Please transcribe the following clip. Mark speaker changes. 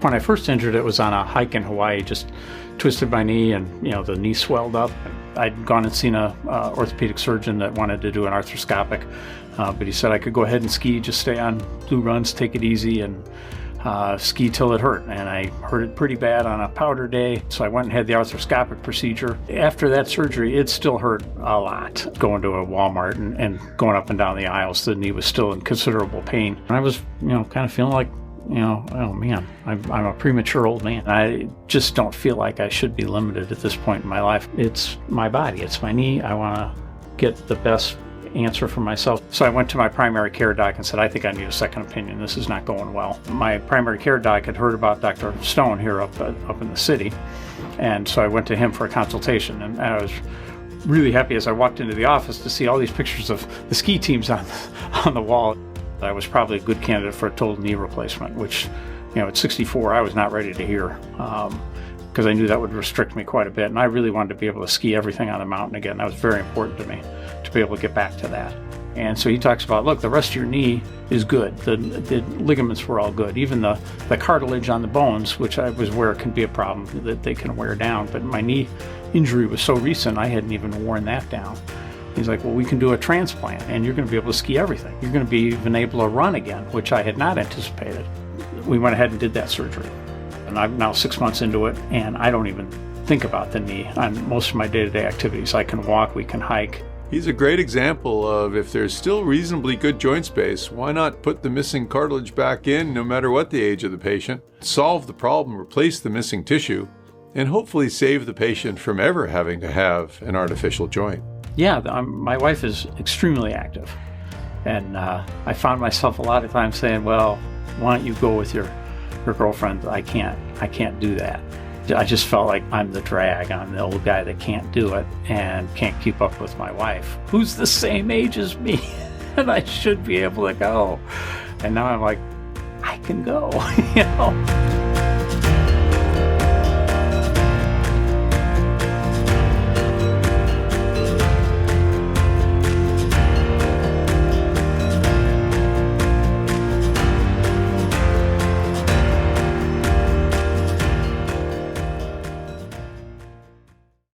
Speaker 1: When I first injured it was on a hike in Hawaii, just twisted my knee and, the knee swelled up. I'd gone and seen a orthopedic surgeon that wanted to do an arthroscopic, but he said I could go ahead and ski, just stay on blue runs, take it easy, and ski till it hurt. And I hurt it pretty bad on a powder day, so I went and had the arthroscopic procedure. After that surgery, it still hurt a lot. Going to a Walmart and going up and down the aisles, the knee was still in considerable pain. And I was, kind of feeling like, oh man, I'm a premature old man. I just don't feel like I should be limited at this point in my life. It's my body, it's my knee. I want to get the best answer for myself. So I went to my primary care doc and said, I think I need a second opinion. This is not going well. My primary care doc had heard about Dr. Stone here up in the city. And so I went to him for a consultation. And I was really happy as I walked into the office to see all these pictures of the ski teams on the wall. I was probably a good candidate for a total knee replacement, which, at 64, I was not ready to hear, because I knew that would restrict me quite a bit. And I really wanted to be able to ski everything on the mountain again. That was very important to me, to be able to get back to that. And so he talks about, look, the rest of your knee is good. The ligaments were all good. Even the cartilage on the bones, which I was aware can be a problem, that they can wear down. But my knee injury was so recent, I hadn't even worn that down. He's like, well, we can do a transplant and you're going to be able to ski everything. You're going to be even able to run again, which I had not anticipated. We went ahead and did that surgery. And I'm now 6 months into it, and I don't even think about the knee on most of my day-to-day activities. I can walk, we can hike.
Speaker 2: He's a great example of, if there's still reasonably good joint space, why not put the missing cartilage back in no matter what the age of the patient, solve the problem, replace the missing tissue, and hopefully save the patient from ever having to have an artificial joint.
Speaker 1: Yeah, my wife is extremely active, and I found myself a lot of times saying, well, why don't you go with your girlfriend? I can't do that. I just felt like I'm the drag. I'm the old guy that can't do it and can't keep up with my wife, who's the same age as me, and I should be able to go. And now I'm like, I can go,